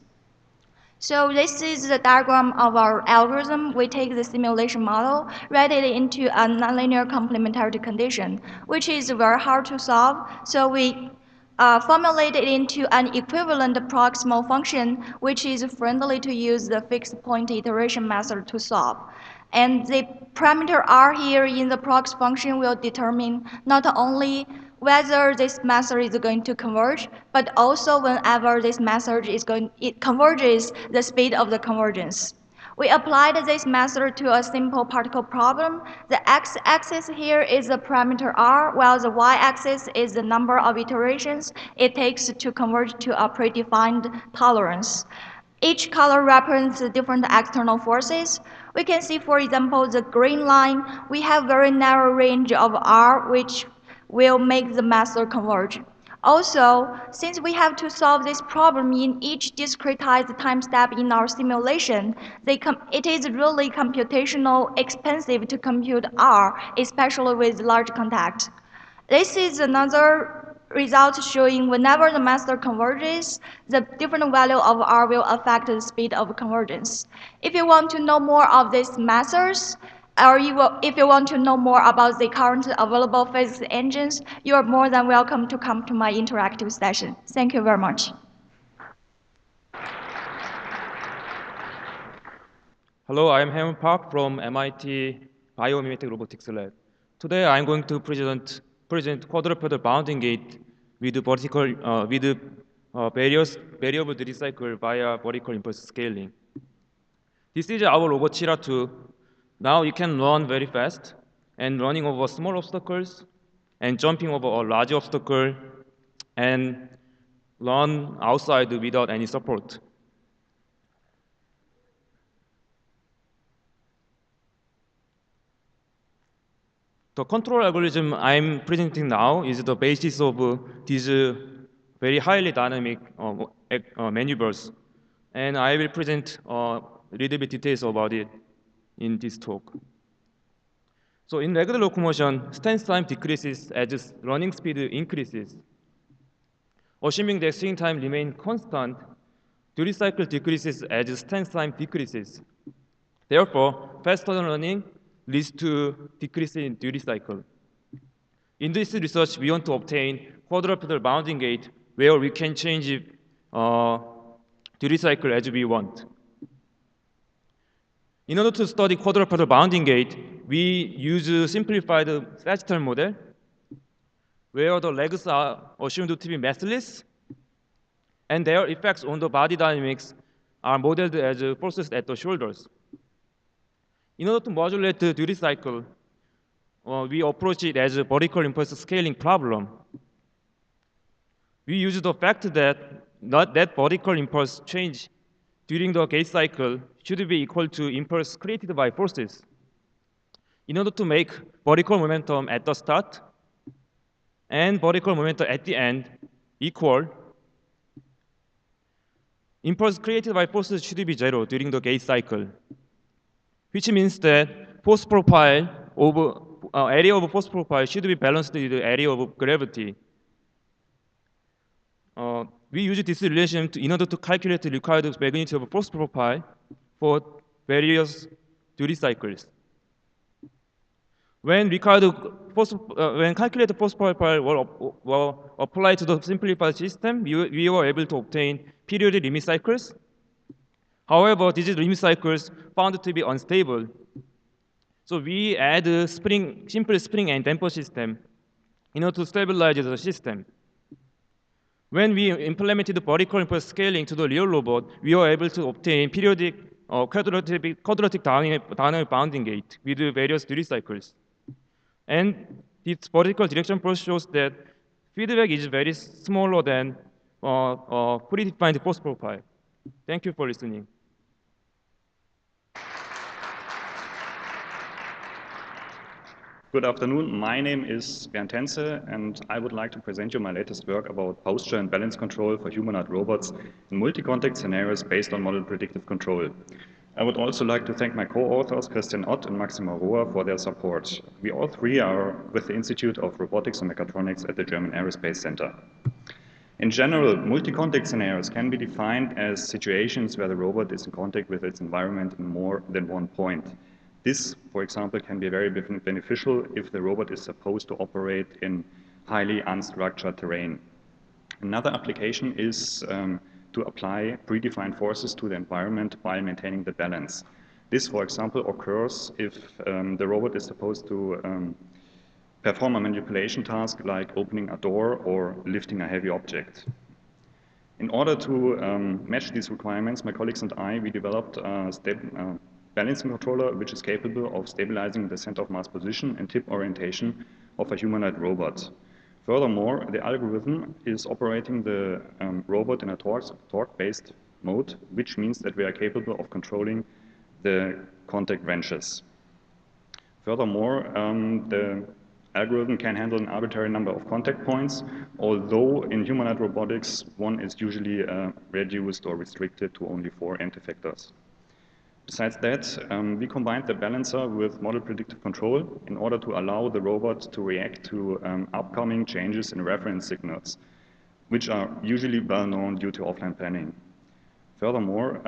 So this is the diagram of our algorithm. We take the simulation model, write it into a nonlinear complementarity condition, which is very hard to solve. So we formulate it into an equivalent proximal function, which is friendly to use the fixed point iteration method to solve. And the parameter r here in the prox function will determine not only whether this method is going to converge, but also whenever this method is it converges, the speed of the convergence. We applied this method to a simple particle problem. The x-axis here is the parameter r, while the y-axis is the number of iterations it takes to converge to a predefined tolerance. Each color represents different external forces. We can see, for example, the green line, we have very narrow range of R, which will make the method converge. Also, since we have to solve this problem in each discretized time step in our simulation, it is really computational expensive to compute R, especially with large contact. This is another result showing whenever the method converges, the different value of R will affect the speed of convergence. If you want to know more of these methods, or if you want to know more about the current available physics engines, you are more than welcome to come to my interactive session. Thank you very much. Hello, I am Haeun Park from MIT Biomimetic Robotics Lab. Today I'm going to present quadrupedal bounding gate with variable duty cycle via vertical impulse scaling. This is our robot Chira 2. Now you can run very fast and running over small obstacles and jumping over a large obstacle and run outside without any support. The control algorithm I'm presenting now is the basis of these very highly dynamic maneuvers. And I will present a little bit details about it in this talk. So in regular locomotion, stance time decreases as running speed increases. Assuming that swing time remains constant, duty cycle decreases as stance time decreases. Therefore, faster running leads to decrease in duty cycle. In this research, we want to obtain quadrupedal bounding gate where we can change duty cycle as we want. In order to study quadrupedal bounding gate, we use a simplified sagittal model where the legs are assumed to be massless and their effects on the body dynamics are modeled as forces at the shoulders. In order to modulate the duty cycle, we approach it as a vertical impulse scaling problem. We use the fact that that vertical impulse change during the gate cycle should be equal to impulse created by forces. In order to make vertical momentum at the start and vertical momentum at the end equal, impulse created by forces should be 0 during the gate cycle, which means that force profile of area of force profile should be balanced with the area of gravity. We use this relation in order to calculate the required magnitude of force profile for various duty cycles. When calculated force profile were applied to the simplified system, we were able to obtain periodic limit cycles. However, these limit cycles found to be unstable. So we add a simple spring and damper system in order to stabilize the system. When we implemented the vertical impulse scaling to the real robot, we were able to obtain periodic quadratic dynamic bounding gate with various duty cycles. And this vertical direction force shows that feedback is very smaller than predefined force profile. Thank you for listening. Good afternoon. My name is Bernd Tenze, and I would like to present you my latest work about posture and balance control for humanoid robots in multi-contact scenarios based on model predictive control. I would also like to thank my co-authors, Christian Ott and Maxima Rohr, for their support. We all three are with the Institute of Robotics and Mechatronics at the German Aerospace Center. In general, multi-contact scenarios can be defined as situations where the robot is in contact with its environment in more than one point. This, for example, can be very beneficial if the robot is supposed to operate in highly unstructured terrain. Another application is to apply predefined forces to the environment while maintaining the balance. This, for example, occurs if the robot is supposed to perform a manipulation task like opening a door or lifting a heavy object. In order to match these requirements, my colleagues and I, we developed a balancing controller which is capable of stabilizing the center of mass position and tip orientation of a humanoid robot. Furthermore, the algorithm is operating the robot in a torque-based mode, which means that we are capable of controlling the contact wrenches. Furthermore, the algorithm can handle an arbitrary number of contact points, although in humanoid robotics, one is usually reduced or restricted to only 4 anti-factors. Besides that, we combined the balancer with model predictive control in order to allow the robot to react to upcoming changes in reference signals, which are usually well known due to offline planning. Furthermore,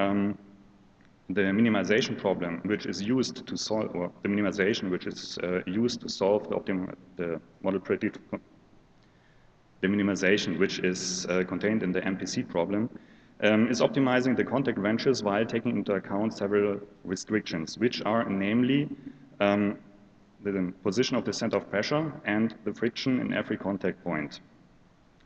the minimization problem, which is used to solve, or the minimization which is used to solve the model predictive, the minimization which is contained in the MPC problem, is optimizing the contact wrenches while taking into account several restrictions, which are namely the position of the center of pressure and the friction in every contact point.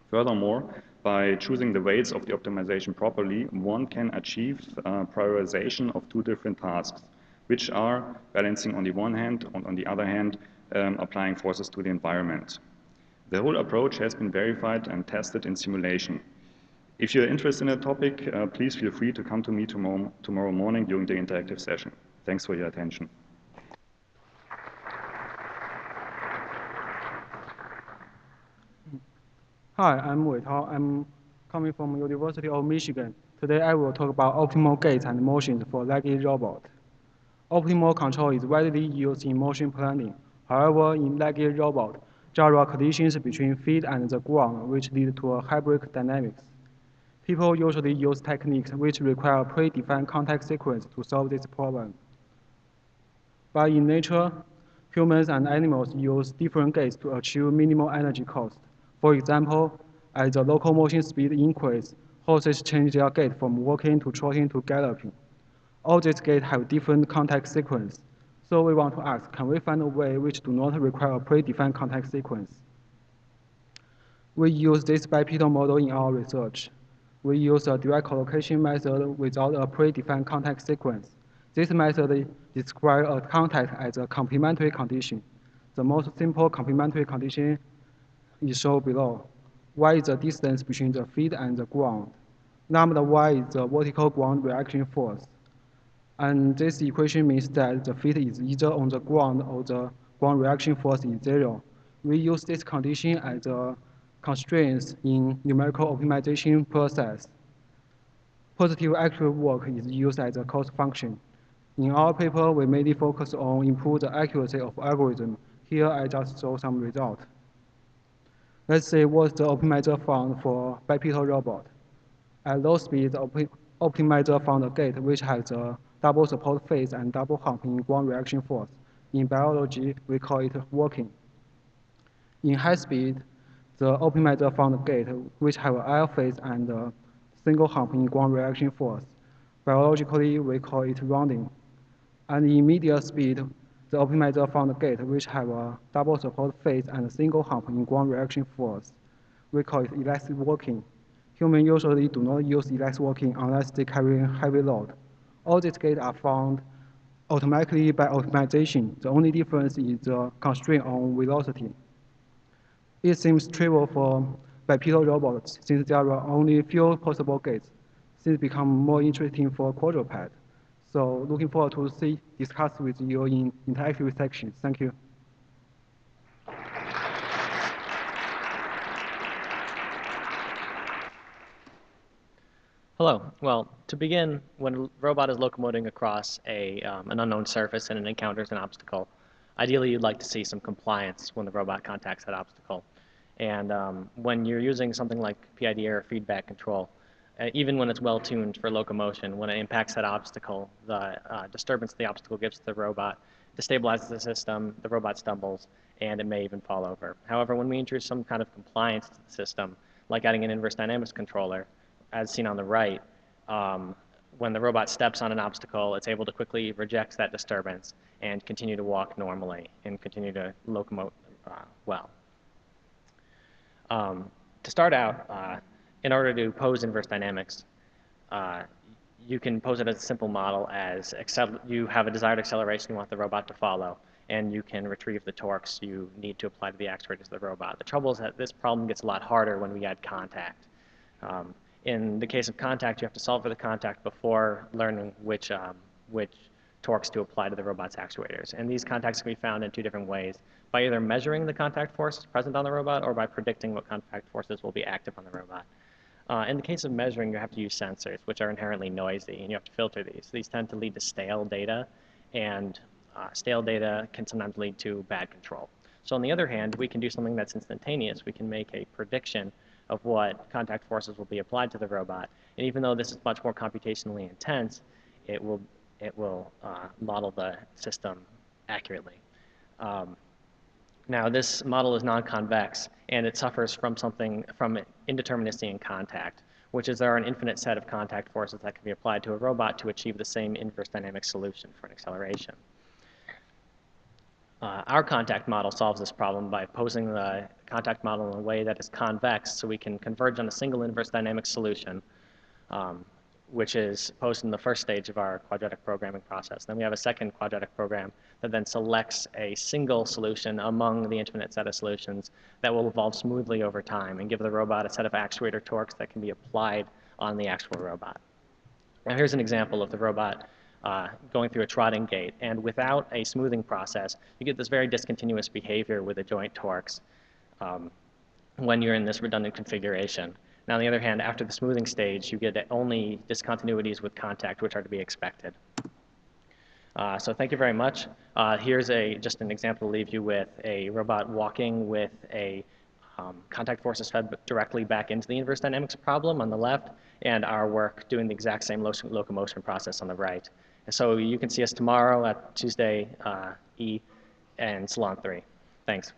Furthermore, by choosing the weights of the optimization properly, one can achieve prioritization of 2 different tasks, which are balancing on the one hand, and on the other hand, applying forces to the environment. The whole approach has been verified and tested in simulation. If you're interested in the topic, please feel free to come to me tomorrow morning during the interactive session. Thanks for your attention. Hi, I'm Wei Tao. I'm coming from University of Michigan. Today I will talk about optimal gaits and motions for legged robot. Optimal control is widely used in motion planning. However, in legged robot, there are collisions between feet and the ground which lead to a hybrid dynamics. People usually use techniques which require a predefined contact sequence to solve this problem. But in nature, humans and animals use different gaits to achieve minimal energy cost. For example, as the locomotion speed increases, horses change their gait from walking to trotting to galloping. All these gaits have different contact sequence. So we want to ask, can we find a way which do not require a predefined contact sequence? We use this bipedal model in our research. We use a direct collocation method without a predefined contact sequence. This method describes a contact as a complementary condition. The most simple complementary condition is shown below. Y is the distance between the feet and the ground. Lambda y is the vertical ground reaction force. And this equation means that the fit is either on the ground or the ground reaction force is zero. We use this condition as a constraint in numerical optimization process. Positive accurate work is used as a cost function. In our paper, we mainly focus on improve the accuracy of algorithm. Here, I just show some result. Let's say what's the optimizer found for bipedal robot. At low speed, the optimizer found a gate which has a double support phase and double hump in ground reaction force. In biology, we call it working. In high speed, the optimizer found a gate which have an air phase and a single hump in ground reaction force. Biologically, we call it rounding. And in medium speed, the optimizer found a gate which have a double support phase and a single hump in ground reaction force. We call it elastic working. Humans usually do not use elastic working unless they carry heavy load. All these gates are found automatically by optimization. The only difference is the constraint on velocity. It seems trivial for bipedal robots since there are only few possible gates. Things become more interesting for quadruped. So looking forward to discuss with you in interactive sections. Thank you. Hello. Well, to begin, when a robot is locomoting across an unknown surface and it encounters an obstacle, ideally you'd like to see some compliance when the robot contacts that obstacle. And when you're using something like PID or feedback control, even when it's well-tuned for locomotion, when it impacts that obstacle, the disturbance the obstacle gives to the robot destabilizes the system, the robot stumbles, and it may even fall over. However, when we introduce some kind of compliance to the system, like adding an inverse dynamics controller, as seen on the right, when the robot steps on an obstacle, it's able to quickly reject that disturbance and continue to walk normally and continue to locomote well. To start out, in order to pose inverse dynamics, you can pose it as a simple model as you have a desired acceleration you want the robot to follow, and you can retrieve the torques you need to apply to the actuators of the robot. The trouble is that this problem gets a lot harder when we add contact. In the case of contact, you have to solve for the contact before learning which torques to apply to the robot's actuators. And these contacts can be found in two different ways, by either measuring the contact forces present on the robot or by predicting what contact forces will be active on the robot. In the case of measuring, you have to use sensors, which are inherently noisy, and you have to filter these. These tend to lead to stale data, and stale data can sometimes lead to bad control. So on the other hand, we can do something that's instantaneous. We can make a prediction of what contact forces will be applied to the robot. And even though this is much more computationally intense, it will model the system accurately. Now, this model is non-convex, and it suffers from indeterminacy in contact, which is there are an infinite set of contact forces that can be applied to a robot to achieve the same inverse dynamic solution for an acceleration. Our contact model solves this problem by posing the contact model in a way that is convex, so we can converge on a single inverse dynamic solution, which is posed in the first stage of our quadratic programming process. Then we have a second quadratic program that then selects a single solution among the infinite set of solutions that will evolve smoothly over time and give the robot a set of actuator torques that can be applied on the actual robot. Now here's an example of the robot going through a trotting gait, and without a smoothing process, you get this very discontinuous behavior with the joint torques when you're in this redundant configuration. Now, on the other hand, after the smoothing stage, you get only discontinuities with contact, which are to be expected. So thank you very much. Here's just an example to leave you with a robot walking with a contact forces fed directly back into the inverse dynamics problem on the left, and our work doing the exact same locomotion process on the right. So you can see us tomorrow at Tuesday E and Salon 3. Thanks.